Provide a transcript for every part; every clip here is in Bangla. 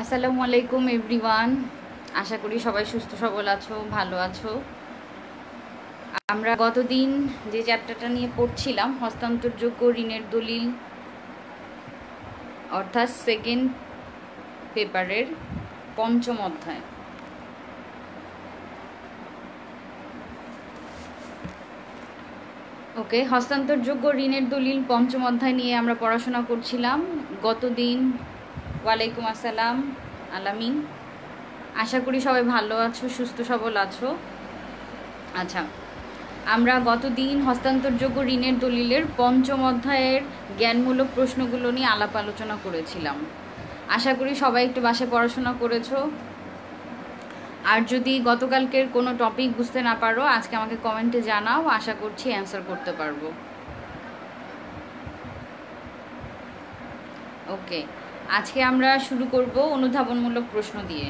আসসালামু আলাইকুম এভরিওয়ান। আশা করি সবাই সুস্থ সবল আছো, ভালো আছো। আমরা গতদিন যে চ্যাপ্টারটা নিয়ে পড়ছিলাম, হস্তান্তরযোগ্য ঋণের দলিল, অর্থাৎ সেকেন্ড পেপারের পঞ্চম অধ্যায়। ওকে, হস্তান্তরযোগ্য ঋণের দলিল পঞ্চম অধ্যায় নিয়ে আমরা পড়াশোনা করছিলাম গতদিন। ওয়ালাইকুম আসসালাম আলামিন। আশা করি সবাই ভালো আছো, সুস্থ সবল আছো। আচ্ছা, আমরা গতদিন হস্তান্তরযোগ্য ঋণের দলিলের পঞ্চম অধ্যায়ের জ্ঞানমূলক প্রশ্নগুলো নিয়ে আলাপ আলোচনা করেছিলাম। আশা করি সবাই একটু বাসায় পড়াশোনা করেছো। আর যদি গতকালকের কোনো টপিক বুঝতে না পারো, আজকে আমাকে কমেন্টে জানাও, আশা করছি অ্যান্সার করতে পারবো। ওকে, আজকে আমরা শুরু করব অনুধাবনমূলক প্রশ্ন দিয়ে।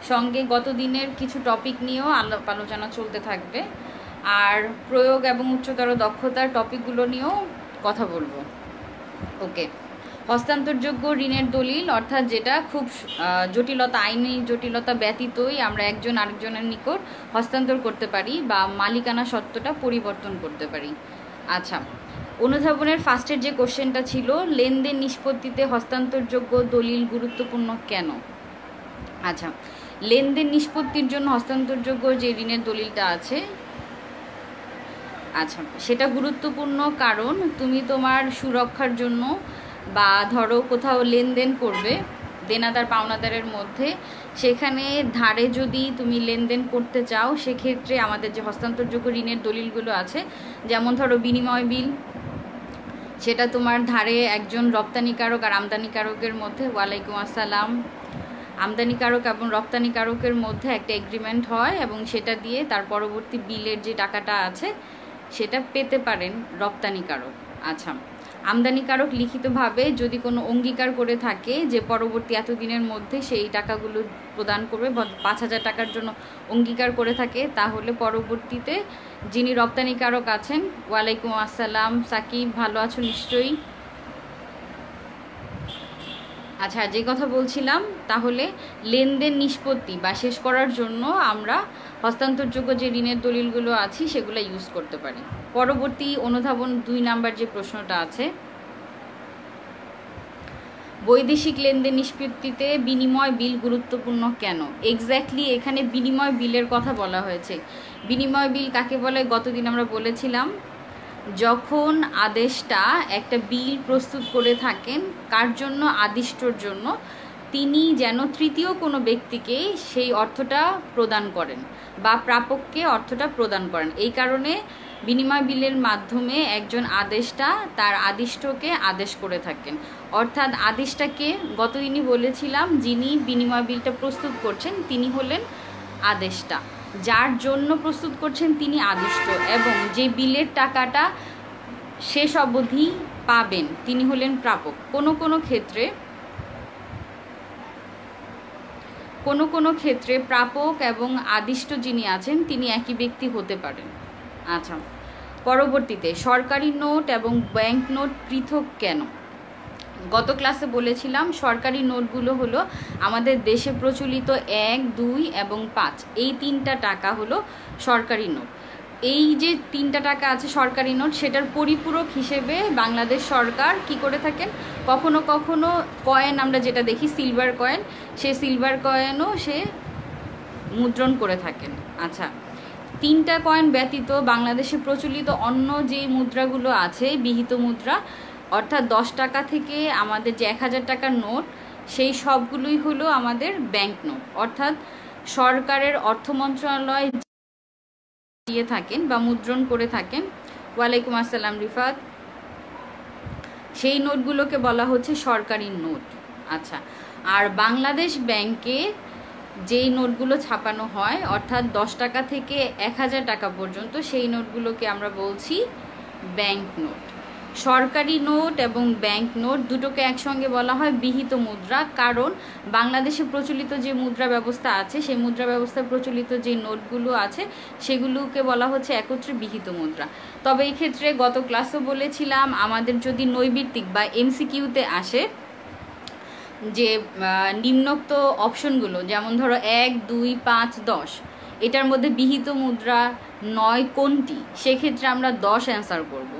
সঙ্গে গতদিনের কিছু টপিক নিয়েও আলাপ আলোচনা চলতে থাকবে, আর প্রয়োগ এবং উচ্চতর দক্ষতার টপিকগুলো নিয়েও কথা বলবো। ওকে, হস্তান্তরযোগ্য ঋণের দলিল, অর্থাৎ যেটা খুব জটিলতা, আইনি জটিলতা ব্যতীতই আমরা একজন আরেকজনের নিকট হস্তান্তর করতে পারি বা মালিকানা সত্ত্বটা পরিবর্তন করতে পারি। আচ্ছা, অনুধাবনের ফার্স্টের যে কোশ্চেনটা ছিল, লেনদেন নিষ্পত্তিতে হস্তান্তরযোগ্য দলিল গুরুত্বপূর্ণ কেন? আচ্ছা, লেনদেন নিষ্পত্তির জন্য হস্তান্তরযোগ্য যে ঋণের দলিলটা আছে, আচ্ছা সেটা গুরুত্বপূর্ণ কারণ তুমি তোমার সুরক্ষার জন্য বা ধরো কোথাও লেনদেন করবে দেনাদার পাওনাদারের মধ্যে, সেখানে ধারে যদি তুমি লেনদেন করতে চাও, সেক্ষেত্রে আমাদের যে হস্তান্তরযোগ্য ঋণের দলিলগুলো আছে, যেমন ধরো বিনিময় বিল, সেটা তোমার ধারে একজন রপ্তানিকারক আর আমদানিকারকের মধ্যে, ওয়ালাইকুম আসসালাম, আমদানিকারক এবং রপ্তানিকারকের মধ্যে একটা এগ্রিমেন্ট হয় এবং সেটা দিয়ে তার পরবর্তী বিলের যে টাকাটা আছে সেটা পেতে পারেন রপ্তানিকারক। আচ্ছা, আমদানিকারক লিখিতভাবে যদি কোনো অঙ্গীকার করে থাকে যে পরবর্তী এতদিনের মধ্যে সেই টাকাগুলো প্রদান করবে, 5,000 টাকার জন্য অঙ্গীকার করে থাকে, তাহলে পরবর্তীতে যিনি রপ্তানিকারক আছেন, ওয়ালাইকুম আসসালাম সাকিব, ভালো আছো নিশ্চয়ই। আচ্ছা, যে কথা বলছিলাম, তাহলে লেনদেন নিষ্পত্তি বা শেষ করার জন্য আমরা হস্তান্তরযোগ্য যে ঋণের দলিলগুলো আছে সেগুলো ইউজ করতে পারি। পরবর্তী অনুধাবন 2 নাম্বার যে প্রশ্নটা আছে, বৈদেশিক লেনদেন নিষ্পত্তিতে বিনিময় বিল গুরুত্বপূর্ণ কেন? এক্স্যাক্টলি এখানে বিনিময় বিলের কথা বলা হয়েছে। বিনিময় বিল কাকে বলে গতদিন আমরা বলেছিলাম, যখন আদেশটা একটা বিল প্রস্তুত করে থাকেন, কার জন্য? আদিষ্টর জন্য, তিনি যেন তৃতীয় কোনো ব্যক্তিকে সেই অর্থটা প্রদান করেন বা প্রাপককে অর্থটা প্রদান করেন। এই কারণে বিনিময় বিলের মাধ্যমে একজন আদেশটা তার আদিষ্টকে আদেশ করে থাকেন। অর্থাৎ আদেশটাকে গতদিনই বলেছিলাম, যিনি বিনিময় বিলটা প্রস্তুত করছেন তিনি হলেন আদেশটা, যার জন্য প্রস্তুত করছেন তিনি আদিষ্ট, এবং যে বিলের টাকাটা শেষ অবধি পাবেন তিনি হলেন প্রাপক। কোনো কোনো ক্ষেত্রে প্রাপক এবং আদিষ্ট যিনি আছেন তিনি একই ব্যক্তি হতে পারেন। আচ্ছা, পরবর্তীতে সরকারি নোট এবং ব্যাংক নোট পৃথক কেন? গত ক্লাসে বলেছিলাম সরকারি নোটগুলো হলো আমাদের দেশে প্রচলিত 1, 2 এবং 5, এই 3টা টাকা হলো সরকারি নোট। এই যে 3টা টাকা আছে সরকারি নোট, সেটার পরিপূরক হিসেবে বাংলাদেশ সরকার কি করে থাকেন, কখনো কখনো কয়েন আমরা যেটা দেখি সিলভার কয়েন, সে সিলভার কয়েনও সে মুদ্রণ করে থাকেন। আচ্ছা, 3টা কয়েন ব্যতীত বাংলাদেশে প্রচলিত অন্য যে মুদ্রাগুলো আছে, বিহিত মুদ্রা, অর্থাৎ 10 টাকা থেকে আমাদের যে 1000 টাকার নোট, সেই সবগুলোই হলো আমাদের ব্যাংক নোট, অর্থাৎ সরকারের অর্থ মন্ত্রণালয় দিয়ে থাকেন বা মুদ্রণ করে থাকেন। ওয়ালাইকুম আসসালাম রিফাত। সেই নোটগুলোকে বলা হচ্ছে সরকারি নোট। আচ্ছা, আর বাংলাদেশ ব্যাংকে যেই নোটগুলো ছাপানো হয়, অর্থাৎ 10 টাকা থেকে 1000 টাকা পর্যন্ত, সেই নোটগুলোকে আমরা বলছি ব্যাংক নোট। সরকারি নোট এবং ব্যাংক নোট দুটোকে একসঙ্গে বলা হয় বিহিত মুদ্রা, কারণ বাংলাদেশে প্রচলিত যে মুদ্রা ব্যবস্থা আছে, সেই মুদ্রা ব্যবস্থায় প্রচলিত যে নোটগুলো আছে সেগুলোকে বলা হচ্ছে একত্রে বিহিত মুদ্রা। তবে এই ক্ষেত্রে গত ক্লাসও বলেছিলাম, আমাদের যদি নৈর্ব্যক্তিক বা এমসিকিউতে আসে, যে নিম্নোক্ত অপশনগুলো, যেমন ধরো 1, 2, 5, 10, এটার মধ্যে বিহিত মুদ্রা নয় কোনটি, সেক্ষেত্রে আমরা 10 অ্যান্সার করব।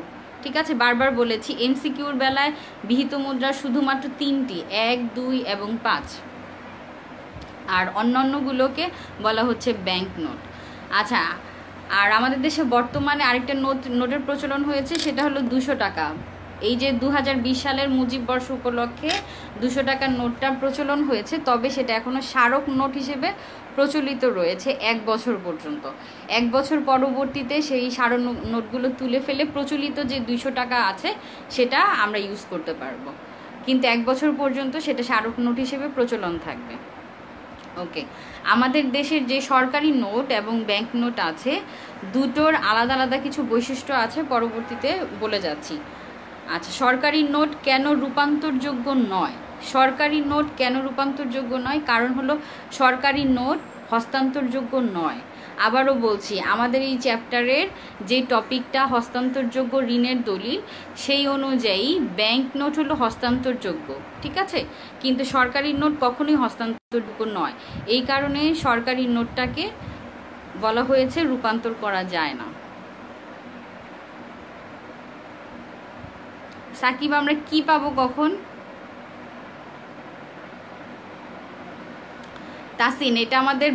ঠিক আছে, বারবার বলেছি এমসিকিউর বেলায় বিহিত মুদ্রা শুধুমাত্র 3টি, 1, 2 এবং 5, আর অন্যান্যগুলোকে বলা হচ্ছে ব্যাংক নোট। আচ্ছা, আর আমাদের দেশে বর্তমানে আরেকটা নোটের প্রচলন হয়েছে, সেটা হলো 200 টাকা। এই যে 2020 সালের মুজিব বর্ষ উপলক্ষে 200 টাকার নোটটা প্রচলন হয়েছে, তবে সেটা এখনও স্মারক নোট হিসেবে প্রচলিত রয়েছে 1 বছর পর্যন্ত। 1 বছর পরবর্তীতে সেই স্মারক নোটগুলো তুলে ফেলে প্রচলিত যে 200 টাকা আছে সেটা আমরা ইউজ করতে পারবো, কিন্তু 1 বছর পর্যন্ত সেটা স্মারক নোট হিসেবে প্রচলন থাকবে। ওকে, আমাদের দেশের যে সরকারি নোট এবং ব্যাংক নোট আছে, দুটোর আলাদা আলাদা কিছু বৈশিষ্ট্য আছে, পরবর্তীতে বলে যাচ্ছি। আচ্ছা, সরকারি নোট কেন রূপান্তরযোগ্য নয়? সরকারি নোট কেন রূপান্তরযোগ্য নয়? কারণ হলো সরকারি নোট হস্তান্তরযোগ্য নয়। আবারও বলছি, আমাদের এই চ্যাপ্টারের যে টপিকটা হস্তান্তরযোগ্য ঋণের দলিল, সেই অনুযায়ী ব্যাংক নোট হলো হস্তান্তরযোগ্য, ঠিক আছে, কিন্তু সরকারি নোট কখনোই হস্তান্তরযোগ্য নয়। এই কারণে সরকারি নোটটাকে বলা হয়েছে রূপান্তর করা যায় না। সাকিব, আমরা কি পাবো কখন? তাসিন, এটা আমাদের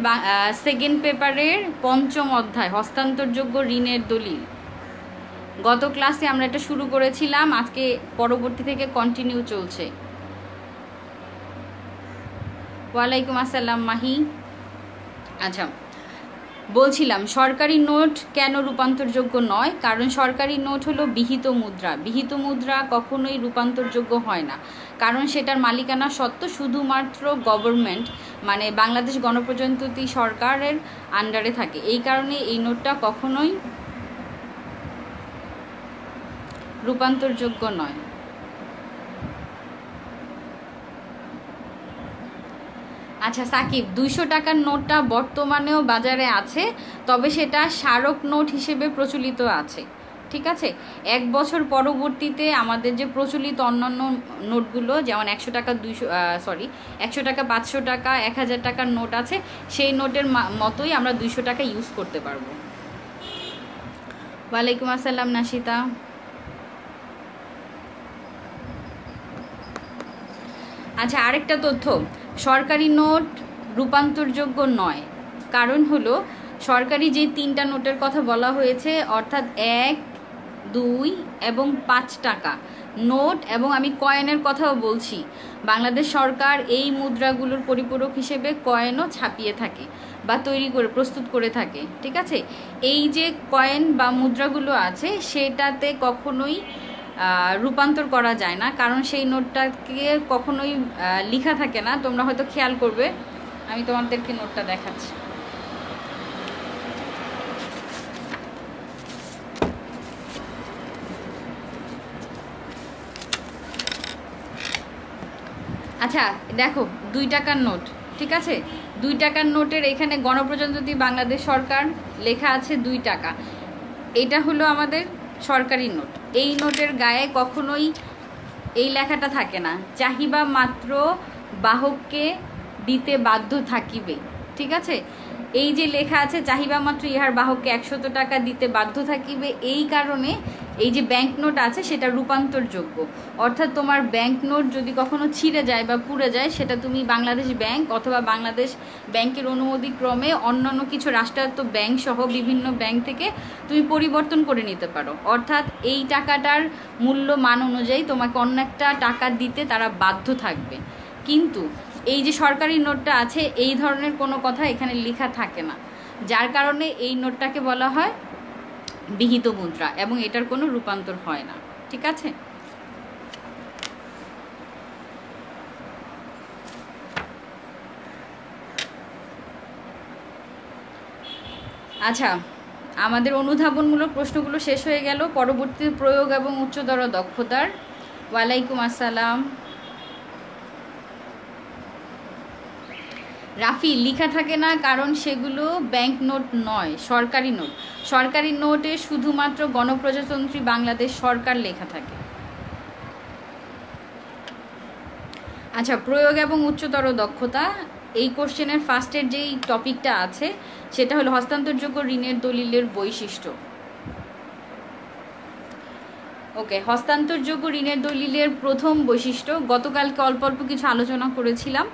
সেকেন্ড পেপারের 5ম অধ্যায়, হস্তান্তরযোগ্য ঋণের দলিল। গত ক্লাসে আমরা এটা শুরু করেছিলাম, আজকে পরবর্তী থেকে কন্টিনিউ চলছে। ওয়ালাইকুম আসসালাম মাহি। আচ্ছা, বলছিলাম সরকারি নোট কেন রূপান্তরযোগ্য নয়? কারণ সরকারি নোট হলো বিহিত মুদ্রা। বিহিত মুদ্রা কখনোই রূপান্তরযোগ্য হয় না, কারণ সেটার মালিকানা সত্ত্ব শুধুমাত্র গভর্নমেন্ট, মানে বাংলাদেশ গণপ্রজাতন্ত্রী সরকারের আন্ডারে থাকে। এই কারণে এই নোটটা কখনোই রূপান্তরযোগ্য নয়। আচ্ছা সাকিব, 200 টাকার নোটটা বর্তমানেও বাজারে আছে, তবে সেটা স্মারক নোট হিসেবে প্রচলিত আছে, ঠিক আছে। 1 বছর পরবর্তীতে আমাদের যে প্রচলিত অন্যান্য নোটগুলো, যেমন 100 টাকা 100 টাকা, 500 টাকা, 1000 টাকার নোট আছে, সেই নোটের মতোই আমরা 200 টাকা ইউজ করতে পারবো। ওয়ালাইকুম আসসালাম নাশিতা। আচ্ছা, আরেকটা তথ্য, সরকারি নোট রূপান্তরযোগ্য নয়, কারণ হলো সরকারি যে 3টা নোটের কথা বলা হয়েছে, অর্থাৎ 1, 2 এবং 5 টাকা নোট, এবং আমি কয়েনের কথাও বলছি, বাংলাদেশ সরকার এই মুদ্রাগুলোর পরিপূরক হিসেবে কয়েনও ছাপিয়ে থাকে বা তৈরি করে প্রস্তুত করে থাকে, ঠিক আছে। এই যে কয়েন বা মুদ্রাগুলো আছে, সেটাতে কখনোই রূপান্তর করা যায় না, কারণ সেই নোটটাকে কখনোই লেখা থাকে না। তোমরা হয়তো খেয়াল করবে, আমি তোমাদেরকে নোটটা দেখাচ্ছি। আচ্ছা দেখো, 2 টাকার নোট, ঠিক আছে, 2 টাকার নোটের এখানে গণপ্রজাতন্ত্রী বাংলাদেশ সরকার লেখা আছে 2 টাকা। এটা হলো আমাদের সরকারি নোট। এই নোটের গায়ে কখনোই এই লেখাটা থাকে না, চাহিবা মাত্র বাহককে দিতে বাধ্য থাকিবে, ঠিক আছে। এই যে লেখা আছে চাহিবা মাত্র ইহার বাহককে 100 টাকা দিতে বাধ্য থাকিবে, এই কারণে এই যে ব্যাংক নোট আছে সেটা রূপান্তরযোগ্য। অর্থাৎ তোমার ব্যাংক নোট যদি কখনো ছিঁড়ে যায় বা পুড়ে যায়, সেটা তুমি বাংলাদেশ ব্যাংক অথবা বাংলাদেশ ব্যাংকের অনুমতিক্রমে অন্যান্য কিছু রাষ্ট্রায়ত্ত ব্যাংক সহ বিভিন্ন ব্যাংক থেকে তুমি পরিবর্তন করে নিতে পারো। অর্থাৎ এই টাকাটার মূল্য মান অনুযায়ী তোমাকে অন্য একটা টাকা দিতে তারা বাধ্য থাকবে। কিন্তু এই যে সরকারি নোটটা আছে, এই ধরনের কোনো কথা এখানে লেখা থাকে না, যার কারণে এই নোটটাকে বলা হয় বিহিত মুদ্রা, এবং এটার কোনো রূপান্তর হয় না, ঠিক আছে। আচ্ছা, আমাদের অনুধাবনমূলক প্রশ্নগুলো শেষ হয়ে গেল। পরবর্তী প্রয়োগ এবং উচ্চতর দক্ষতার। ওয়ালাইকুম আসসালাম। রাফি, লেখা থাকে না কারণ সেগুলো ব্যাংক নোট নয়, সরকারি নোট। সরকারি নোটে শুধুমাত্র গণপ্রজাতন্ত্রী বাংলাদেশ সরকার লেখা থাকে। আচ্ছা, প্রয়োগ এবং উচ্চতর দক্ষতা, এই কোশ্চেনের ফার্স্টের যেই টপিকটা আছে সেটা হলো হস্তান্তরযোগ্য ঋণের দলিলের বৈশিষ্ট্য। ওকে, হস্তান্তরযোগ্য ঋণের দলিলের প্রথম বৈশিষ্ট্য, গতকালকে অল্প অল্প কিছু আলোচনা করেছিলাম।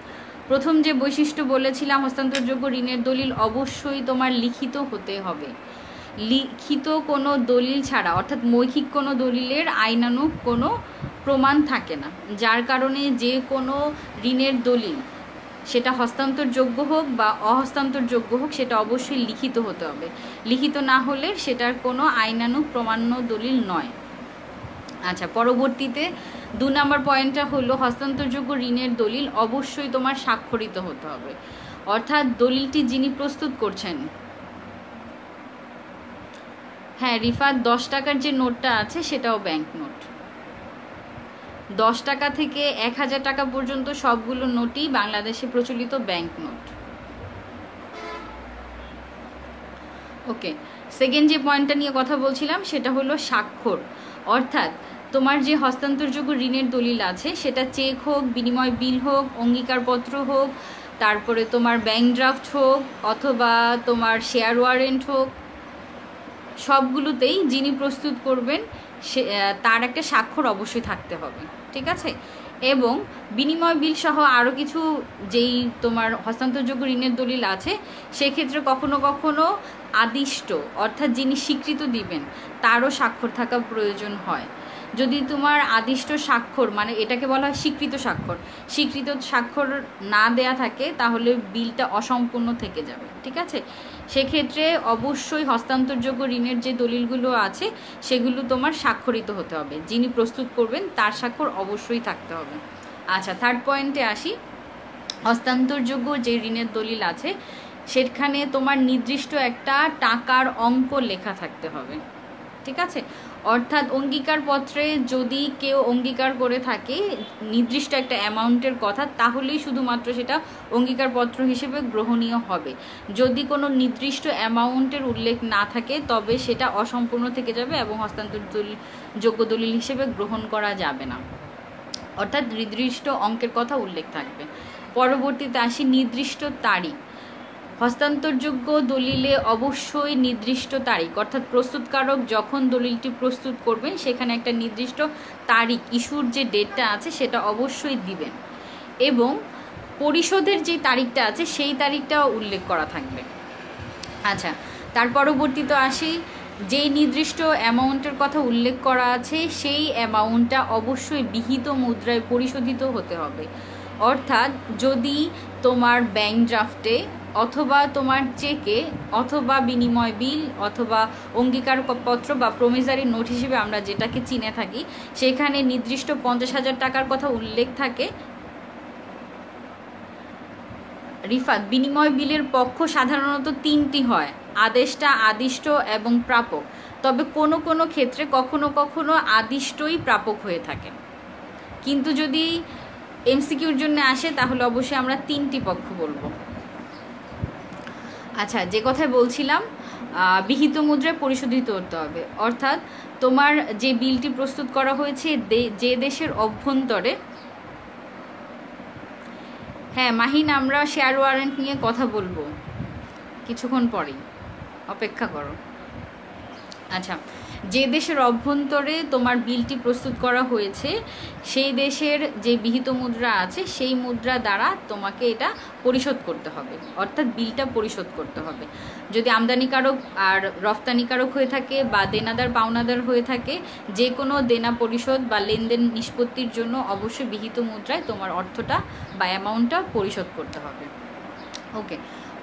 প্রথম যে বৈশিষ্ট্য বলেছিলাম, হস্তান্তরযোগ্য ঋণের দলিল অবশ্যই তোমার লিখিত হতে হবে। লিখিত কোনো দলিল ছাড়া, অর্থাৎ মৌখিক কোনো দলিলের আইনানুগ কোনো প্রমাণ থাকে না, যার কারণে যে কোনো ঋণের দলিল সেটা হস্তান্তরযোগ্য হোক বা অহস্তান্তরযোগ্য হোক সেটা অবশ্যই লিখিত হতে হবে। লিখিত না হলে সেটার কোনো আইনানুগ প্রমাণ্য দলিল নয়। আচ্ছা, পরবর্তীতে 2 নম্বর পয়েন্টটা হলো হস্তান্তরযোগ্য ঋণের দলিল অবশ্যই তোমার স্বাক্ষরিত হতে হবে, অর্থাৎ দলিলটি যিনি প্রস্তুত করছেন। হ্যাঁ রিফাত, 10 টাকার যে নোটটা আছে সেটাও ব্যাংক নোট। 10 টাকা থেকে 1000 টাকা পর্যন্ত সবগুলো নোটই বাংলাদেশে প্রচলিত ব্যাংক নোট। ওকে, সেকেন্ড যে পয়েন্টটা নিয়ে কথা বলছিলাম সেটা হলো স্বাক্ষর, অর্থাৎ তোমার যে হস্তান্তরযোগ্য ঋণের দলিল আছে সেটা চেক হোক, বিনিময় বিল হোক, অঙ্গীকারপত্র হোক, তারপরে তোমার ব্যাংক ড্রাফট হোক, অথবা তোমার শেয়ার ওয়ারেন্ট হোক, সবগুলোতেই যিনি প্রস্তুত করবেন সে তার একটা স্বাক্ষর অবশ্যই থাকতে হবে, ঠিক আছে। এবং বিনিময় বিল সহ আরও কিছু যেই তোমার হস্তান্তরযোগ্য ঋণের দলিল আছে সেক্ষেত্রে কখনো কখনো আদিষ্ট, অর্থাৎ যিনি স্বীকৃত দিবেন তারও স্বাক্ষর থাকা প্রয়োজন হয়। যদি তোমার আদিষ্ট স্বাক্ষর, মানে এটাকে বলা হয় স্বীকৃত স্বাক্ষর, স্বীকৃত স্বাক্ষর না দেয়া থাকে তাহলে বিলটা অসম্পূর্ণ থেকে যাবে, ঠিক আছে। সেক্ষেত্রে অবশ্যই হস্তান্তরযোগ্য ঋণের যে দলিলগুলো আছে সেগুলো তোমার স্বাক্ষরিত হতে হবে, যিনি প্রস্তুত করবেন তার স্বাক্ষর অবশ্যই থাকতে হবে। আচ্ছা, থার্ড পয়েন্টে আসি। হস্তান্তরযোগ্য যে ঋণের দলিল আছে সেখানে তোমার নির্দিষ্ট একটা টাকার অঙ্ক লেখা থাকতে হবে, ঠিক আছে। অর্থাৎ অঙ্গীকারপত্রে যদি কেউ অঙ্গীকার করে থাকে নির্দিষ্ট একটা অ্যামাউন্টের কথা, তাহলেই শুধুমাত্র সেটা অঙ্গীকারপত্র হিসেবে গ্রহণীয় হবে। যদি কোনো নির্দিষ্ট অ্যামাউন্টের উল্লেখ না থাকে তবে সেটা অসম্পূর্ণ থেকে যাবে এবং হস্তান্তরযোগ্য দলিল হিসেবে গ্রহণ করা যাবে না, অর্থাৎ নির্দিষ্ট অঙ্কের কথা উল্লেখ থাকবে। পরবর্তীতে আসি নির্দিষ্ট তারিখ। হস্তান্তরযোগ্য দলিলে অবশ্যই নির্দিষ্ট তারিখ, অর্থাৎ প্রস্তুতকারক যখন দলিলটি প্রস্তুত করবেন সেখানে একটা নির্দিষ্ট তারিখ, ইস্যুর যে ডেটটা আছে সেটা অবশ্যই দিবেন, এবং পরিশোধের যে তারিখটা আছে সেই তারিখটাও উল্লেখ করা থাকবে। আচ্ছা, তার পরবর্তীতে আসি, যেই নির্দিষ্ট অ্যামাউন্টের কথা উল্লেখ করা আছে সেই অ্যামাউন্টটা অবশ্যই বিহিত মুদ্রায় পরিশোধিত হতে হবে। অর্থাৎ যদি তোমার ব্যাংক ড্রাফটে অথবা তোমার চেকে অথবা বিনিময় বিল অথবা অঙ্গীকারপত্র বা প্রমিসারি নোট হিসেবে আমরা যেটাকে চিনে থাকি সেখানে নির্দিষ্ট 50,000 টাকার কথা উল্লেখ থাকে। রিফাত, বিনিময় বিলের পক্ষ সাধারণত 3টি হয়, আদেষ্টা, আদিষ্ট এবং প্রাপক। তবে কোনো কোনো ক্ষেত্রে কখনো কখনো আদিষ্টই প্রাপক হয়ে থাকে, কিন্তু যদি এমসিকিউর জন্য আসে তাহলে অবশ্যই আমরা 3টি পক্ষ বলবো। আচ্ছা, যে কথায় বলছিলাম, বিহিত মুদ্রায় পরিশোধিত করতে হবে, অর্থাৎ তোমার যে বিলটি প্রস্তুত করা হয়েছে যে দেশের অভ্যন্তরে। হ্যাঁ মাহিন, আমরা শেয়ার ওয়ারেন্ট নিয়ে কথা বলবো কিছুক্ষণ পরেই, অপেক্ষা করো। আচ্ছা, যে দেশের অভ্যন্তরে তোমার বিলটি প্রস্তুত করা হয়েছে সেই দেশের যে বিহিত মুদ্রা আছে সেই মুদ্রা দ্বারা তোমাকে এটা পরিশোধ করতে হবে, অর্থাৎ বিলটা পরিশোধ করতে হবে। যদি আমদানিকারক আর রফতানিকারক হয়ে থাকে বা দেনাদার পাওনাদার হয়ে থাকে, যে কোনো দেনা পরিশোধ বা লেনদেন নিষ্পত্তির জন্য অবশ্যই বিহিত মুদ্রায় তোমার অর্থটা বা অ্যামাউন্টটা পরিশোধ করতে হবে। ওকে,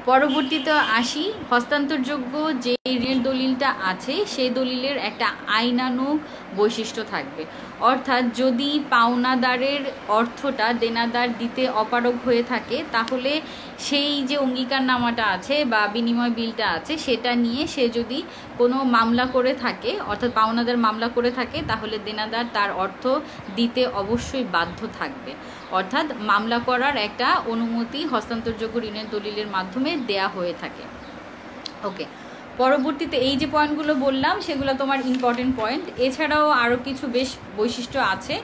পরবর্তীতে আসি, হস্তান্তরযোগ্য যে ঋণের দলিলটা আছে সেই দলিলের একটা আইনানুগ বৈশিষ্ট্য থাকবে, অর্থাৎ যদি পাওনাদারের অর্থটা দেনাদার দিতে অপারগ হয়ে থাকে তাহলে সেই যে অঙ্গীকারনামাটা আছে বা বিনিময় বিলটা আছে সেটা নিয়ে সে যদি কোনো মামলা করে থাকে, অর্থাৎ পাওনাদার মামলা করে থাকে, তাহলে দেনাদার তার অর্থ দিতে অবশ্যই বাধ্য থাকবে। অর্থাৎ মামলা করার একটা অনুমতি হস্তান্তরযোগ্য ঋণের দলিলের মাধ্যমে দেয়া হয়ে থাকে। ওকে, পরবর্তীতে এই যে পয়েন্টগুলো বললাম সেগুলো তোমার ইম্পর্টেন্ট পয়েন্ট। এছাড়াও আরও কিছু বেশ বৈশিষ্ট্য আছে,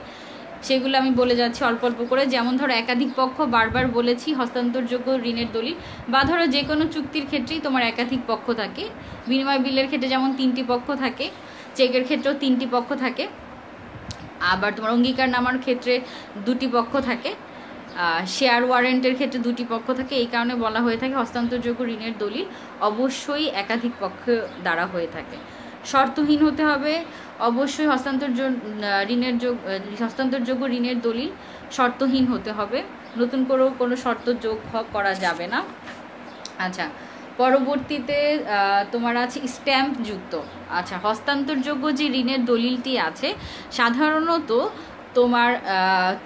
সেগুলো আমি বলে যাচ্ছি অল্প অল্প করে। যেমন ধরো একাধিক পক্ষ, বারবার বলেছি হস্তান্তরযোগ্য ঋণের দলিল, বা ধরো যে কোনো চুক্তির ক্ষেত্রেই তোমার একাধিক পক্ষ থাকে। বিনিময় বিলের ক্ষেত্রে যেমন 3টি পক্ষ থাকে, চেকের ক্ষেত্রেও 3টি পক্ষ থাকে, আবার তোমার অঙ্গীকারনামার ক্ষেত্রে 2টি পক্ষ থাকে, শেয়ার ওয়ারেন্টের ক্ষেত্রে 2টি পক্ষ থাকে। এই কারণে বলা হয়ে থাকে হস্তান্তরযোগ্য ঋণের দলিল অবশ্যই একাধিক পক্ষ দ্বারা হয়ে থাকে। শর্তহীন হতে হবে অবশ্যই হস্তান্তরযোগ্য ঋণের দলিল শর্তহীন হতে হবে, নতুন করেও কোনো শর্ত যোগ করা যাবে না। আচ্ছা, পরবর্তীতে তোমার আছে স্ট্যাম্প যুক্ত। আচ্ছা, হস্তান্তরযোগ্য যে ঋণের দলিলটি আছে সাধারণত তোমার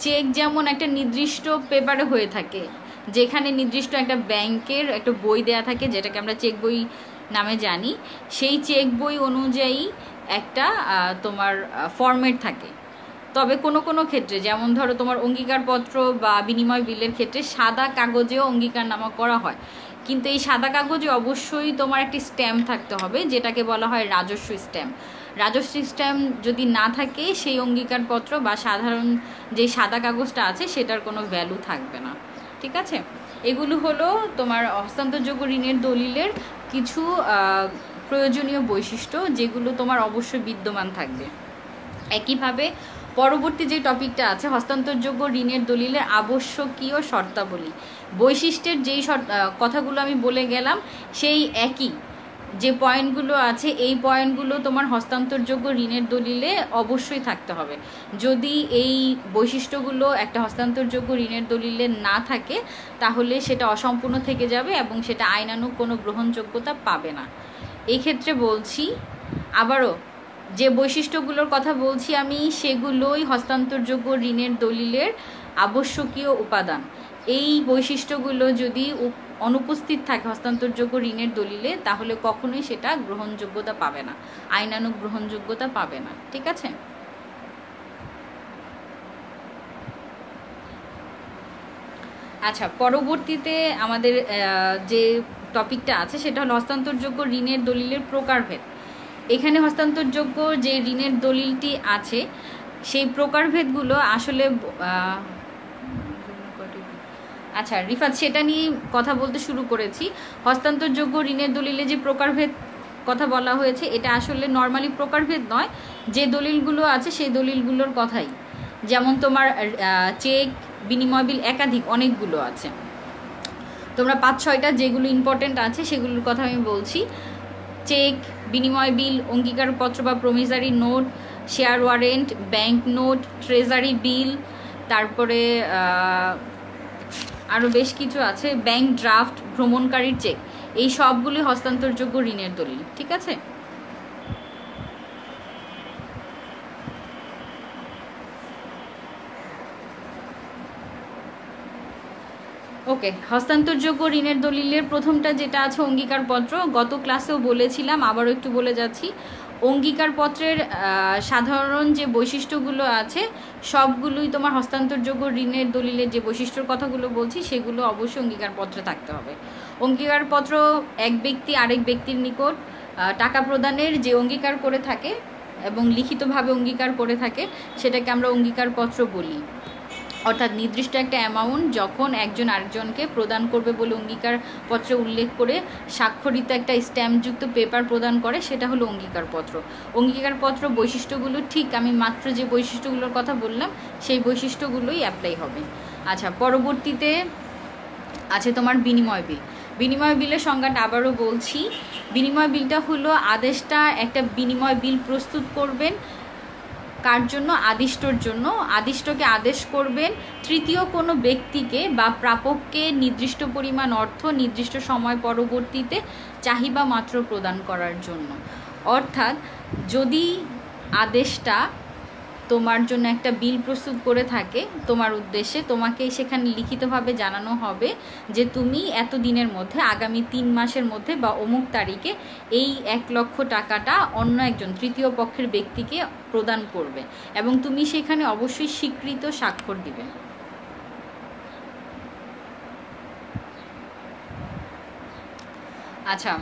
চেক যেমন একটা নির্দিষ্ট পেপারে হয়ে থাকে, যেখানে নির্দিষ্ট একটা ব্যাংকের একটা বই দেয়া থাকে, যেটাকে আমরা চেক বই নামে জানি, সেই চেক বই অনুযায়ী একটা তোমার ফরম্যাট থাকে। তবে কোনো কোনো ক্ষেত্রে যেমন ধরো তোমার অঙ্গীকারপত্র বা বিনিময় বিলের ক্ষেত্রে সাদা কাগজেও অঙ্গীকারনামা করা হয়, কিন্তু এই সাদা কাগজে অবশ্যই তোমার একটি স্ট্যাম্প থাকতে হবে, যেটাকে বলা হয় রাজস্ব স্ট্যাম্প। রাজস্ব স্ট্যাম্প যদি না থাকে সেই অঙ্গীকারপত্র বা সাধারণ যে সাদা কাগজটা আছে সেটার কোনো ভ্যালু থাকবে না। ঠিক আছে, এগুলো হলো তোমার হস্তান্তরযোগ্য ঋণের দলিলের কিছু প্রয়োজনীয় বৈশিষ্ট্য, যেগুলো তোমার অবশ্যই বিদ্যমান থাকবে। একইভাবে পরবর্তী যে টপিকটা আছে হস্তান্তরযোগ্য ঋণের দলিলের আবশ্যকীয় শর্তাবলী, বৈশিষ্ট্যের যেই কথাগুলো আমি বলে গেলাম সেই একই যে পয়েন্টগুলো আছে, এই পয়েন্টগুলো তোমার হস্তান্তরযোগ্য ঋণের দলিলে অবশ্যই থাকতে হবে। যদি এই বৈশিষ্ট্যগুলো একটা হস্তান্তরযোগ্য ঋণের দলিলে না থাকে তাহলে সেটা অসম্পূর্ণ থেকে যাবে এবং সেটা আইনানুগ কোনো গ্রহণযোগ্যতা পাবে না। এই ক্ষেত্রে বলছি আবারও, যে বৈশিষ্ট্যগুলোর কথা বলছি আমি সেগুলোই হস্তান্তরযোগ্য ঋণের দলিলের আবশ্যকীয় উপাদান। এই বৈশিষ্ট্যগুলো যদি অনুপস্থিত থাকে হস্তান্তরযোগ্য ঋণের দলিলে তাহলে কখনোই সেটা গ্রহণযোগ্যতা পাবে না, আইনানুগ গ্রহণযোগ্যতা পাবে না। ঠিক আছে, আচ্ছা, পরবর্তীতে আমাদের যে টপিকটা আছে সেটা হলো হস্তান্তরযোগ্য ঋণের দলিলের প্রকারভেদ। এখানে হস্তান্তরযোগ্য যে ঋণের দলিলটি আছে সেই প্রকারভেদগুলো আসলে আচ্ছা রিফাত, সেটা নিয়ে কথা বলতে শুরু করেছি। হস্তান্তরযোগ্য ঋণের দলিলে যে প্রকারভেদ কথা বলা হয়েছে এটা আসলে নর্মালি প্রকারভেদ নয়, যে দলিলগুলো আছে সেই দলিলগুলোর কথাই। যেমন তোমার চেক, বিনিময় বিল, একাধিক অনেকগুলো আছে, তোমরা 5-6টা যেগুলো ইম্পর্টেন্ট আছে সেগুলোর কথা আমি বলছি। চেক, বিনিময় বিল, অঙ্গীকারপত্র বা promissory note, share warrant, bank note, treasury bill, তারপরে আরও বেশ কিছু আছে, ব্যাংক ড্রাফট, ভ্রমণকারীর চেক, এই সবগুলি হস্তান্তরযোগ্য ঋণের দলিল। ঠিক আছে, ওকে। হস্তান্তরযোগ্য ঋণের দলিলের প্রথমটা যেটা আছে অঙ্গীকারপত্র, গত ক্লাসেও বলেছিলাম, আবারও একটু বলে যাচ্ছি। অঙ্গীকারপত্রের সাধারণ যে বৈশিষ্ট্যগুলো আছে সবগুলোই তোমার হস্তান্তরযোগ্য ঋণের দলিলের যে বৈশিষ্ট্যর কথাগুলো বলছি সেগুলো অবশ্যই অঙ্গীকারপত্রে থাকতে হবে। অঙ্গীকারপত্র এক ব্যক্তি আরেক ব্যক্তির নিকট টাকা প্রদানের যে অঙ্গীকার করে থাকে এবং লিখিতভাবে অঙ্গীকার করে থাকে সেটাকে আমরা অঙ্গীকারপত্র বলি। অর্থাৎ নির্দিষ্ট একটা অ্যামাউন্ট যখন একজন আরেকজনকে প্রদান করবে বলে অঙ্গীকারপত্রে উল্লেখ করে স্বাক্ষরিত একটা স্ট্যাম্পযুক্ত পেপার প্রদান করে সেটা হলো অঙ্গীকারপত্র। অঙ্গীকারপত্র বৈশিষ্ট্যগুলো ঠিক আমি মাত্র যে বৈশিষ্ট্যগুলোর কথা বললাম সেই বৈশিষ্ট্যগুলোই অ্যাপ্লাই হবে। আচ্ছা, পরবর্তীতে আছে তোমার বিনিময় বিল। বিনিময় বিলের সংজ্ঞাটা আবারও বলছি। বিনিময় বিলটা হলো আদেশটা একটা বিনিময় বিল প্রস্তুত করবেন কার জন্য? আদিষ্টর জন্য। আদিষ্টকে আদেশ করবেন তৃতীয় কোনো ব্যক্তিকে বা প্রাপককে নির্দিষ্ট পরিমাণ অর্থ নির্দিষ্ট সময় পরবর্তীতে চাহিদা মাত্র প্রদান করার জন্য। অর্থাৎ যদি আদেশটা তোমার জন্য একটা বিল প্রস্তুত করে থাকে তোমার উদ্দেশ্যে, তোমাকে সেখানে লিখিতভাবে জানানো হবে যে তুমি এত দিনের মধ্যে আগামী 3 মাসের মধ্যে বা অমুক তারিখে এই 1 লক্ষ টাকাটা অন্য একজন তৃতীয় পক্ষের ব্যক্তিকে প্রদান করবে এবং তুমি সেখানে অবশ্যই স্বীকৃত স্বাক্ষর দিবে। আচ্ছা,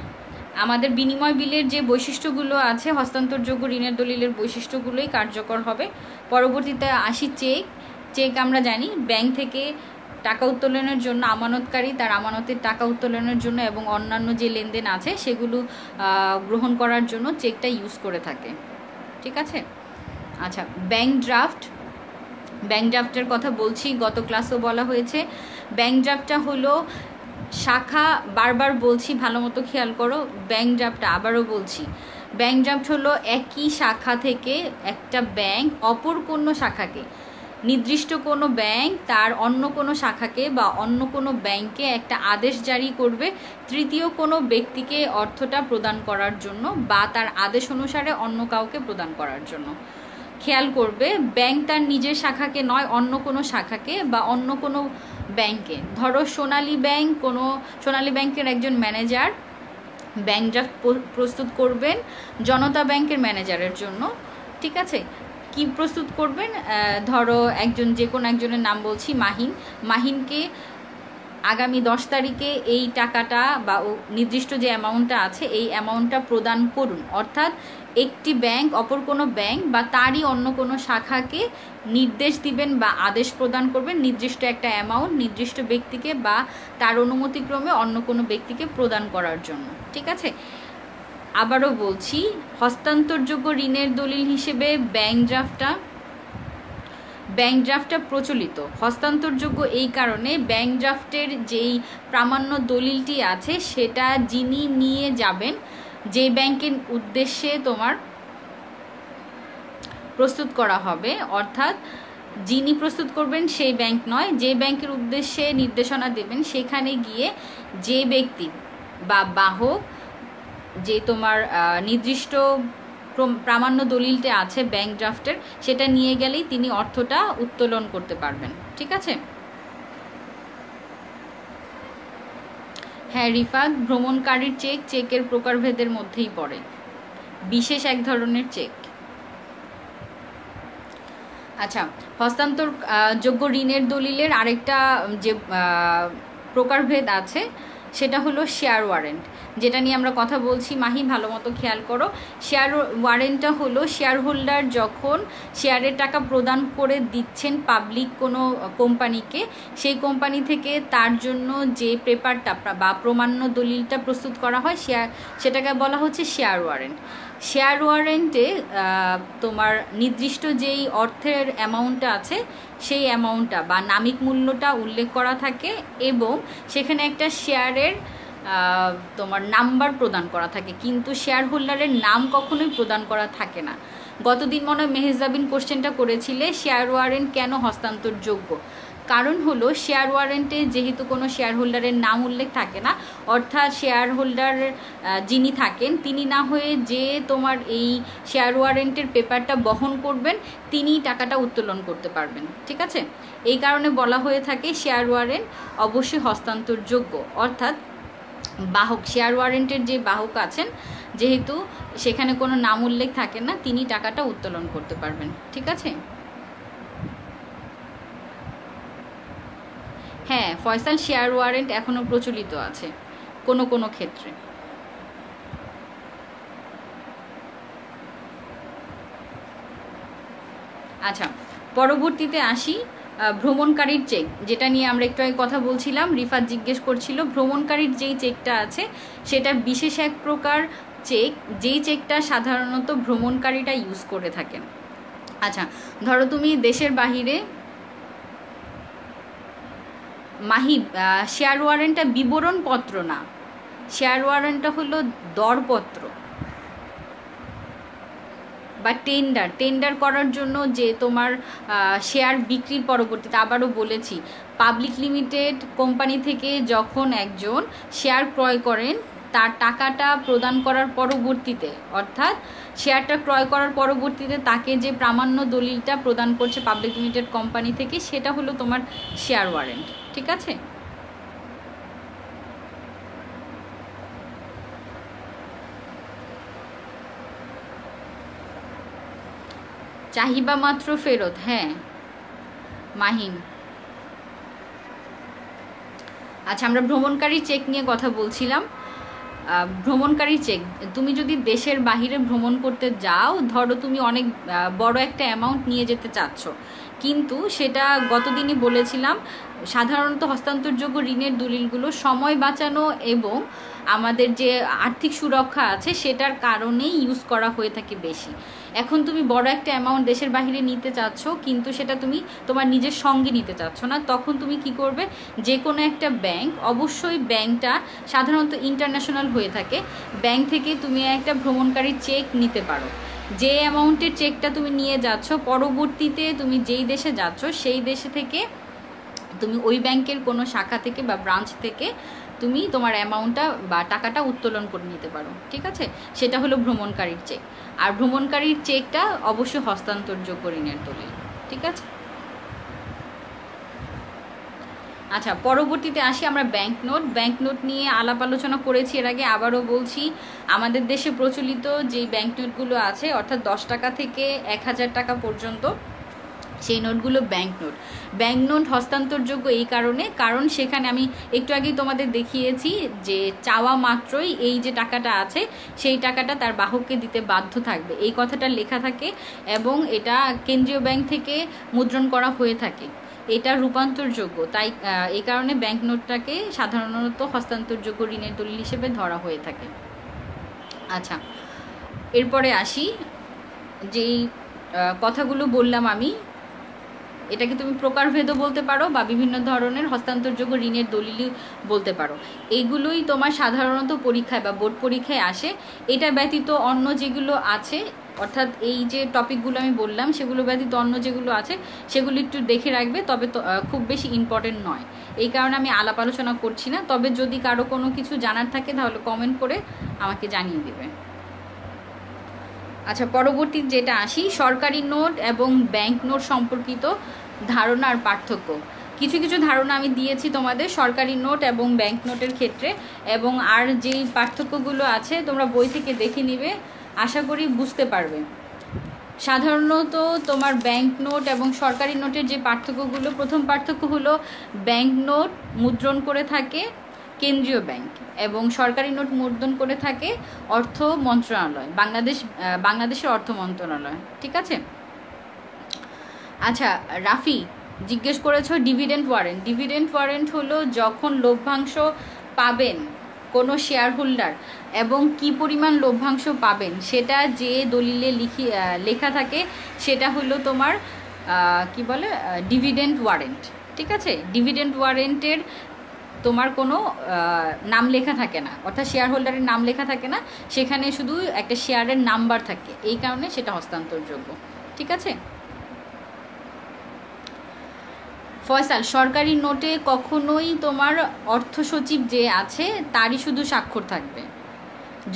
আমাদের বিনিময় বিলের যে বৈশিষ্ট্যগুলো আছে হস্তান্তরযোগ্য ঋণের দলিলের বৈশিষ্ট্যগুলোই কার্যকর হবে। পরবর্তীতে আসি চেক। চেক আমরা জানি ব্যাংক থেকে টাকা উত্তোলনের জন্য আমানতকারী তার আমানতের টাকা উত্তোলনের জন্য এবং অন্যান্য যে লেনদেন আছে সেগুলো গ্রহণ করার জন্য চেকটা ইউজ করে থাকে। ঠিক আছে। আচ্ছা, ব্যাংক ড্রাফটের কথা বলছি, গত ক্লাসেও বলা হয়েছে। ব্যাংক ড্রাফটটা হলো শাখা, বারবার বলছি, ভালো মতো খেয়াল করো। ব্যাংক ড্রাফটটা আবারও বলছি, ব্যাংক ড্রাফট হলো একই শাখা থেকে একটা ব্যাংক অপর কোনো শাখাকে, নির্দিষ্ট কোনো ব্যাংক তার অন্য কোনো শাখাকে বা অন্য কোনো ব্যাংকে একটা আদেশ জারি করবে তৃতীয় কোনো ব্যক্তিকে অর্থটা প্রদান করার জন্য বা তার আদেশ অনুসারে অন্য কাউকে প্রদান করার জন্য। খেয়াল করবে, ব্যাংক তার নিজের শাখাকে নয়, অন্য কোনো শাখাকে বা অন্য কোনো ব্যাংকে। ধরো সোনালী ব্যাংকের একজন ম্যানেজার ব্যাংক ড্রাফট প্রস্তুত করবেন জনতা ব্যাংকের ম্যানেজারের জন্য। ঠিক আছে, কি প্রস্তুত করবেন? ধরো যে কোনো একজনের নাম বলছি, মাহিনকে আগামী 10 তারিখে এই টাকাটা বা নির্দিষ্ট যে অ্যামাউন্টটা আছে এই অ্যামাউন্টটা প্রদান করুন। অর্থাৎ একটি ব্যাংক অপর কোনো ব্যাংক বা তারই অন্য কোনো শাখাকে নির্দেশ দিবেন বা আদেশ প্রদান করবেন নির্দিষ্ট একটা অ্যামাউন্ট নির্দিষ্ট ব্যক্তিকে বা তার অনুমতিক্রমে অন্য কোনো ব্যক্তিকে প্রদান করার জন্য। ঠিক আছে, আবারও বলছি, হস্তান্তরযোগ্য ঋণের দলিল হিসেবে ব্যাংক ড্রাফটটা প্রচলিত। হস্তান্তরযোগ্য এই কারণে ব্যাংক ড্রাফটের যেই প্রামাণ্য দলিলটি আছে সেটা যিনি নিয়ে যাবেন, যে ব্যাংকের উদ্দেশ্যে তোমার প্রস্তুত করা হবে, অর্থাৎ যিনি প্রস্তুত করবেন সেই ব্যাংক নয়, যে ব্যাংকের উদ্দেশ্যে নির্দেশনা দেবেন সেখানে গিয়ে যে ব্যক্তি বা বাহক যে তোমার নির্দিষ্ট প্রামাণ্য দলিলটা আছে ব্যাংক ড্রাফটের সেটা নিয়ে গেলেই তিনি অর্থটা উত্তোলন করতে পারবেন। ঠিক আছে। হ্যাঁ রিফাত, ভ্রমণকারীর চেকের প্রকারভেদের মধ্যেই পড়ে, বিশেষ এক ধরনের চেক। আচ্ছা, হস্তান্তর যোগ্য ঋণের দলিলের আরেকটা যে প্রকারভেদ আছে সেটা হলো শেয়ার ওয়ারেন্ট, যেটা নিয়ে আমরা কথা বলছি। ভালো মতো খেয়াল করো। শেয়ার ওয়ারেন্টটা হলো শেয়ার হোল্ডার যখন শেয়ারের টাকা প্রদান করে দিচ্ছেন পাবলিক কোনো কোম্পানিকে, সেই কোম্পানি থেকে তার জন্য যে পেপারটা বা প্রমাণ্য দলিলটা প্রস্তুত করা হয় সেটাকে বলা হচ্ছে শেয়ার ওয়ারেন্ট। শেয়ার ওয়ারেন্টে তোমার নির্দিষ্ট যেই অর্থের অ্যামাউন্টটা আছে সেই অ্যামাউন্টটা বা নামিক মূল্যটা উল্লেখ করা থাকে এবং সেখানে একটা শেয়ারের তোমার নাম্বার প্রদান করা থাকে, কিন্তু শেয়ার হোল্ডারের নাম কখনোই প্রদান করা থাকে না। গতদিন মনে হয় মেহেজাবিন কোশ্চেনটা করেছিলে শেয়ার ওয়ারেন্ট কেন হস্তান্তরযোগ্য। কারণ হলো শেয়ার ওয়ারেন্টে যেহেতু কোনো শেয়ার হোল্ডারের নাম উল্লেখ থাকে না, অর্থাৎ শেয়ার হোল্ডার যিনি থাকেন তিনি না হয়ে যে তোমার এই শেয়ার ওয়ারেন্টের পেপারটা বহন করবেন তিনি টাকাটা উত্তোলন করতে পারবেন। ঠিক আছে, এই কারণে বলা হয়ে থাকে শেয়ার ওয়ারেন্ট অবশ্যই হস্তান্তরযোগ্য, অর্থাৎ বাহক শেয়ার ওয়ারেন্টের যে বাহক আছেন যেহেতু সেখানে কোনো নাম উল্লেখ থাকে না তিনি টাকাটা উত্তোলন করতে পারবেন। ঠিক আছে। হ্যাঁ ফয়সাল, শেয়ার ওয়ারেন্ট এখনও প্রচলিত আছে কোনো কোনো ক্ষেত্রে। আচ্ছা, পরবর্তীতে আসি ভ্রমণকারীর চেক, যেটা নিয়ে আমরা একটু আগে কথা বলছিলাম। রিফাত জিজ্ঞেস করছিল ভ্রমণকারীর যেই চেকটা আছে সেটা বিশেষ এক প্রকার চেক, যেই চেকটা সাধারণত ভ্রমণকারীরা ইউজ করে থাকেন। আচ্ছা, ধরো তুমি দেশের বাহিরে শেয়ার ওয়ারেন্টটা বিবরণপত্র না, শেয়ার ওয়ারেন্টটা হলো দরপত্র বা টেন্ডার করার জন্য যে তোমার শেয়ার বিক্রির পরবর্তীতে, আবারও বলেছি পাবলিক লিমিটেড কোম্পানি থেকে যখন একজন শেয়ার ক্রয় করেন তার টাকাটা প্রদান করার পরবর্তীতে, অর্থাৎ শেয়ারটা ক্রয় করার পরবর্তীতে তাকে যে প্রামাণ্য দলিলটা প্রদান করছে পাবলিক লিমিটেড কোম্পানি থেকে সেটা হলো তোমার শেয়ার ওয়ারেন্ট। ঠিক আছে। চাহিবা মাত্র ফেরত, হ্যাঁ মাহিন। আচ্ছা, আমরা ভ্রমণকারী চেক নিয়ে কথা বলছিলাম। ভ্রমণকারী চেক, তুমি যদি দেশের বাহিরে ভ্রমণ করতে যাও, ধরো তুমি অনেক বড় একটা অ্যামাউন্ট নিয়ে যেতে চাচ্ছ কিন্তু সেটা গতদিনই বলেছিলাম, সাধারণত হস্তান্তরযোগ্য ঋণের দলিলগুলো সময় বাঁচানো এবং আমাদের যে আর্থিক সুরক্ষা আছে সেটার কারণেই ইউজ করা হয়ে থাকে বেশি। এখন তুমি বড় একটা অ্যামাউন্ট দেশের বাইরে নিতে চাচ্ছ, কিন্তু সেটা তুমি তোমার নিজের সঙ্গে নিতে চাচ্ছ না, তখন তুমি কি করবে, যে কোনো একটা ব্যাংক, অবশ্যই ব্যাংকটা সাধারণত ইন্টারন্যাশনাল হয়ে থাকে, ব্যাংক থেকে তুমি একটা ভ্রমণকারী চেক নিতে পারো। যে অ্যামাউন্টের চেকটা তুমি নিয়ে যাচ্ছ, পরবর্তীতে তুমি যেই দেশে যাচ্ছ সেই দেশে থেকে তুমি ওই ব্যাংকের কোনো শাখা থেকে বা ব্রাঞ্চ থেকে তুমি তোমার অ্যামাউন্টটা বা টাকাটা উত্তোলন করে নিতে পারো। ঠিক আছে, সেটা হলো ভ্রমণকারীর চেক। আর ভ্রমণকারীর চেকটা অবশ্যই হস্তান্তরযোগ্য ঋণের দলিল। ঠিক আছে, আচ্ছা পরবর্তীতে আসি আমরা ব্যাংক নোট। ব্যাংক নোট নিয়ে আলাপ আলোচনা করেছি এর আগে, আবারও বলছি, আমাদের দেশে প্রচলিত যেই ব্যাংক নোটগুলো আছে, অর্থাৎ 10 টাকা থেকে 1000 টাকা পর্যন্ত, সেই নোটগুলো ব্যাংক নোট। ব্যাংক নোট হস্তান্তরযোগ্য এই কারণ সেখানে আমি একটু আগেই তোমাদের দেখিয়েছি যে চাওয়া মাত্রই এই যে টাকাটা আছে সেই টাকাটা তার বাহককে দিতে বাধ্য থাকবে, এই কথাটা লেখা থাকে এবং এটা কেন্দ্রীয় ব্যাংক থেকে মুদ্রণ করা হয়ে থাকে, এটা রূপান্তরযোগ্য। তাই এই কারণে ব্যাংক নোটটাকে সাধারণত হস্তান্তরযোগ্য ঋণের দলিল হিসেবে ধরা হয়ে থাকে। আচ্ছা, এরপরে আসি, যেই কথাগুলো বললাম আমি, এটাকে তুমি প্রকারভেদও বলতে পারো বা বিভিন্ন ধরনের হস্তান্তরযোগ্য ঋণের দলিলই বলতে পারো। এইগুলোই তোমার সাধারণত পরীক্ষায় বা বোর্ড পরীক্ষায় আসে। এটা ব্যতীত অন্য যেগুলো আছে, অর্থাৎ এই যে টপিকগুলো আমি বললাম সেগুলো ব্যতীত অন্য যেগুলো আছে সেগুলো একটু দেখে রাখবে, তবে খুব বেশি ইম্পর্টেন্ট নয়, এই কারণে আমি আলাপ আলোচনা করছি না। তবে যদি কারো কোনো কিছু জানার থাকে তাহলে কমেন্ট করে আমাকে জানিয়ে দেবে। আচ্ছা, পরবর্তী যেটা আসি, সরকারি নোট এবং ব্যাংক নোট সম্পর্কিত ধারণা আর পার্থক্য। কিছু কিছু ধারণা আমি দিয়েছি তোমাদের সরকারি নোট এবং ব্যাংক নোটের ক্ষেত্রে, এবং আর যেই পার্থক্যগুলো আছে তোমরা বই থেকে দেখে নিবে, আশা করি বুঝতে পারবে। সাধারণত তোমার ব্যাংক নোট এবং সরকারি নোটের যে পার্থক্যগুলো, প্রথম পার্থক্য হলো ব্যাংক নোট মুদ্রণ করে থাকে কেন্দ্রীয় ব্যাংক এবং সরকারি নোট মুদ্রণ করে থাকে অর্থ মন্ত্রণালয়, বাংলাদেশের অর্থ মন্ত্রণালয়। ঠিক আছে, আচ্ছা রাফি জিজ্ঞেস করেছো ডিভিডেন্ড ওয়ারেন্ট। ডিভিডেন্ড ওয়ারেন্ট হলো যখন লভ্যাংশ পাবেন কোনো শেয়ার হোল্ডার এবং কি পরিমাণ লভ্যাংশ পাবেন সেটা যে দলিলে লেখা থাকে সেটা হলো তোমার কি বলে ডিভিডেন্ড ওয়ারেন্ট। ঠিক আছে, ডিভিডেন্ড ওয়ারেন্টের তোমার কোনো নাম লেখা থাকে না, অর্থাৎ শেয়ার হোল্ডারের নাম লেখা থাকে না, সেখানে শুধু একটা শেয়ারের নাম্বার থাকে, এই কারণে সেটা হস্তান্তরযোগ্য। ঠিক আছে, ফয়সাল, সরকারি নোটে কখনোই তোমার অর্থ সচিব যে আছে তারই শুধু স্বাক্ষর থাকবে।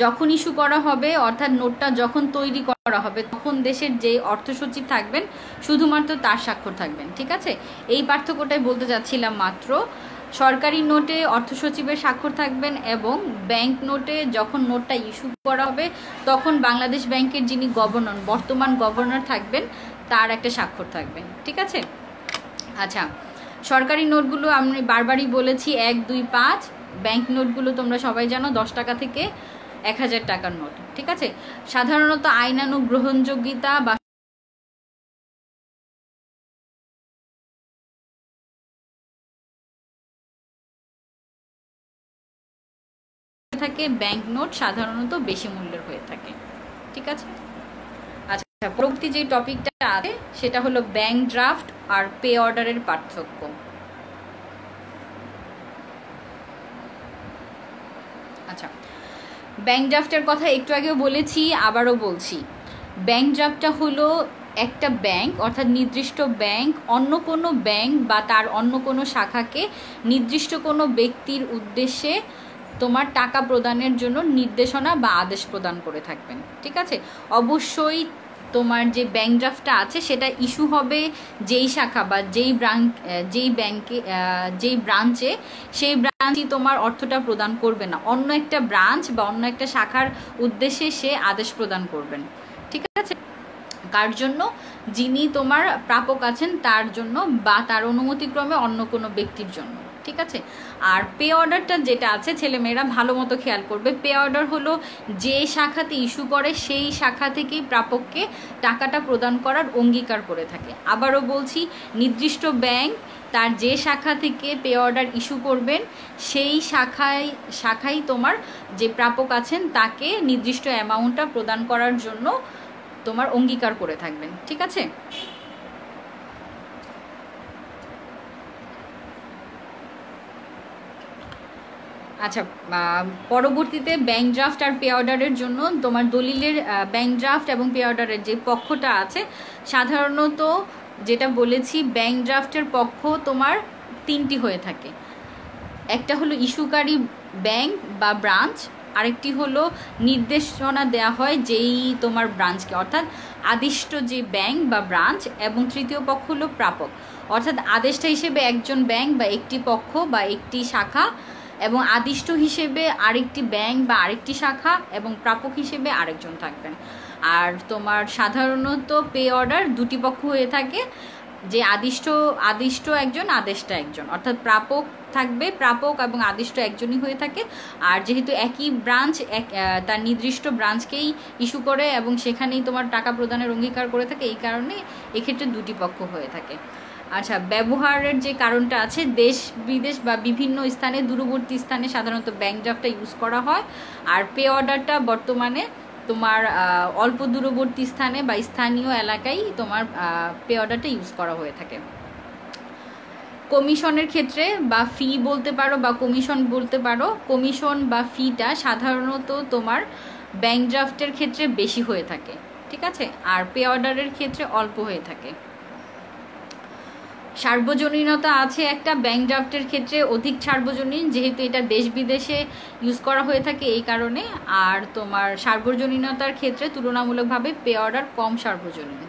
যখন ইস্যু করা হবে, অর্থাৎ নোটটা যখন তৈরি করা হবে, তখন দেশের যে অর্থ সচিব থাকবেন শুধুমাত্র তার স্বাক্ষর থাকবেন। ঠিক আছে, এই পার্থক্যটাই বলতে যাচ্ছিলাম মাত্র। সরকারি নোটে অর্থ সচিবের স্বাক্ষর থাকবেন এবং ব্যাংক নোটে যখন নোটটা ইস্যু করা হবে তখন বাংলাদেশ ব্যাংকের যিনি গভর্নর, বর্তমান গভর্নর থাকবেন, তার একটা স্বাক্ষর থাকবে। ঠিক আছে, আচ্ছা সরকারি নোটগুলো আমি বারবারই বলেছি 1, 2, 5। ব্যাংক নোটগুলো তোমরা সবাই জানো 10 টাকা থেকে 1000 টাকার নোট। ঠিক আছে, সাধারণত আইনানুগ গ্রহণযোগ্যতা বা থাকে ব্যাংক নোট সাধারণত বেশি মূল্যের হয়ে থাকে। ঠিক আছে, আচ্ছা পরবর্তী যে টপিকটা আছে সেটা হলো ব্যাংক ড্রাফট আর পে অর্ডারের পার্থক্য। আচ্ছা, ব্যাংক ড্রাফটের কথা একটু আগেও বলেছি, আবারও বলছি। ব্যাংক ড্রাফটটা হলো একটা ব্যাংক, অর্থাৎ নির্দিষ্ট ব্যাংক অন্য কোনো ব্যাংক বা তার অন্য কোনো শাখাকে নির্দিষ্ট কোনো ব্যক্তির উদ্দেশ্যে তোমার টাকা প্রদানের জন্য নির্দেশনা বা আদেশ প্রদান করে থাকবেন। ঠিক আছে, অবশ্যই তোমার যে ব্যাংক ড্রাফটটা আছে সেটা ইস্যু হবে যেই শাখা বা যেই ব্যাংকে যেই ব্রাঞ্চে, সেই ব্রাঞ্চই তোমার অর্থটা প্রদান করবে না, অন্য একটা ব্রাঞ্চ বা অন্য একটা শাখার উদ্দেশ্যে সে আদেশ প্রদান করবেন। ঠিক আছে, কার জন্য? যিনি তোমার প্রাপক আছেন তার জন্য বা তার অনুমতিক্রমে অন্য কোনো ব্যক্তির জন্য। ঠিক আছে। আর পে অর্ডারটা যেটা আছে ছেলেমেয়েরা ভালো মতো খেয়াল করবে। পে অর্ডার হলো যে শাখাতে ইস্যু করে সেই শাখা থেকেই প্রাপককে টাকাটা প্রদান করার অঙ্গীকার করে থাকে। আবারও বলছি, নির্দিষ্ট ব্যাংক তার যে শাখা থেকে পে অর্ডার ইস্যু করবেন সেই শাখায় তোমার যে প্রাপক আছেন তাকে নির্দিষ্ট অ্যামাউন্টটা প্রদান করার জন্য তোমার অঙ্গীকার করে থাকবেন। ঠিক আছে। আচ্ছা, পরবর্তীতে ব্যাংক ড্রাফট আর পে অর্ডারের জন্য তোমার দলিলের ব্যাংক ড্রাফট এবং পে অর্ডারের যে পক্ষটা আছে, সাধারণত যেটা বলেছি ব্যাংক ড্রাফটের পক্ষ তোমার তিনটি হয়ে থাকে। একটা হলো ইস্যুকারী ব্যাংক বা ব্রাঞ্চ, আরেকটি হলো নির্দেশনা দেওয়া হয় যেই তোমার ব্রাঞ্চকে, অর্থাৎ আদিষ্ট যে ব্যাংক বা ব্রাঞ্চ, এবং তৃতীয় পক্ষ হলো প্রাপক, অর্থাৎ আদেষ্টা হিসেবে একজন ব্যাংক বা একটি পক্ষ বা একটি শাখা, এবং আদিষ্ট হিসেবে আরেকটি ব্যাংক বা আরেকটি শাখা, এবং প্রাপক হিসেবে আরেকজন থাকবেন। আর তোমার সাধারণত পে অর্ডার দুটি পক্ষ হয়ে থাকে, যে আদিষ্ট একজন, আদেষ্টা একজন, অর্থাৎ প্রাপক থাকবে, প্রাপক এবং আদিষ্ট একজনই হয়ে থাকে। আর যেহেতু একই ব্রাঞ্চ তার নির্দিষ্ট ব্রাঞ্চকেই ইস্যু করে এবং সেখানেই তোমার টাকা প্রদানের অঙ্গীকার করে থাকে, এই কারণে এক্ষেত্রে দুটি পক্ষ হয়ে থাকে। আচ্ছা, ব্যবহারের যে কারণটা আছে, দেশ বিদেশ বা বিভিন্ন স্থানে, দূরবর্তী স্থানে সাধারণত ব্যাংক ড্রাফটটা ইউজ করা হয়। আর পে অর্ডারটা বর্তমানে তোমার অল্প দূরবর্তী স্থানে বা স্থানীয় এলাকায় তোমার পে অর্ডারটা ইউজ করা হয়ে থাকে। কমিশনের ক্ষেত্রে বা ফি বলতে পারো বা কমিশন বলতে পারো, কমিশন বা ফিটা সাধারণত তোমার ব্যাংক ড্রাফটের ক্ষেত্রে বেশি হয়ে থাকে। ঠিক আছে। আর পে অর্ডারের ক্ষেত্রে অল্প হয়ে থাকে। সার্বজনীনতা আছে একটা, ব্যাংক ড্রাফটের ক্ষেত্রে অধিক সার্বজনীন, যেহেতু এটা দেশ বিদেশে ইউজ করা হয়ে থাকে এই কারণে। আর তোমার সার্বজনীনতার ক্ষেত্রে তুলনামূলকভাবে পে অর্ডার কম সার্বজনীন।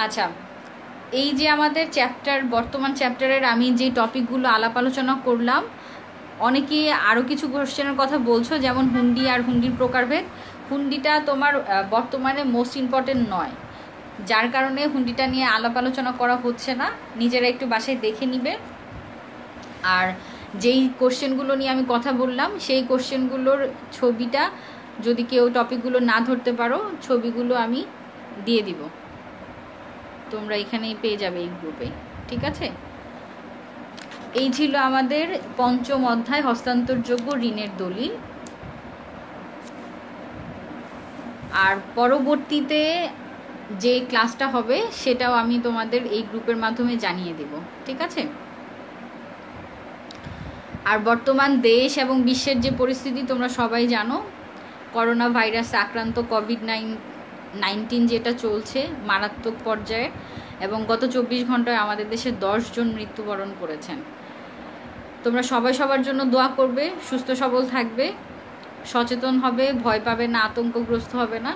আচ্ছা, এই যে আমাদের বর্তমান চ্যাপ্টারের আমি যে টপিকগুলো আলাপ আলোচনা করলাম, অনেকে আরও কিছু কোশ্চেনের কথা বলছো, যেমন হুন্ডি আর হুন্ডির প্রকারভেদ। হুন্ডিটা তোমার বর্তমানে মোস্ট ইম্পর্টেন্ট নয়, যার কারণে হুন্ডিটা নিয়ে আলাপ আলোচনা করা হচ্ছে না, নিজেরা একটু বাসায় দেখে নিবে। আর যেই কোশ্চেনগুলো নিয়ে আমি কথা বললাম সেই কোশ্চেনগুলোর ছবিটা, যদি কেউ টপিকগুলো না ধরতে পারো, ছবিগুলো আমি দিয়ে দিব, তোমরা এখানেই পেয়ে যাবে এই গ্রুপে। ঠিক আছে। এই ছিল আমাদের পঞ্চম অধ্যায়, হস্তান্তরযোগ্য ঋণের দলিল। আর পরবর্তীতে যে ক্লাসটা হবে সেটাও আমি তোমাদের এই গ্রুপের মাধ্যমে জানিয়ে দেব। ঠিক আছে। আর বর্তমান দেশ এবং বিশ্বের যে পরিস্থিতি তোমরা সবাই জানো, করোনা ভাইরাসে আক্রান্ত কোভিড-19 যেটা চলছে মারাত্মক পর্যায়ে, এবং গত 24 ঘন্টায় আমাদের দেশে 10 জন মৃত্যুবরণ করেছেন। তোমরা সবাই সবার জন্য দোয়া করবে, সুস্থ সবল থাকবে, সচেতন হবে, ভয় পাবে না, আতঙ্কগ্রস্ত হবে না।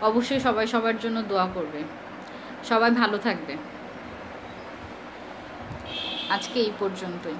অবশ্যই সবাই সবার জন্য দোয়া করবে। সবাই ভালো থাকবে। আজকে এই পর্যন্তই।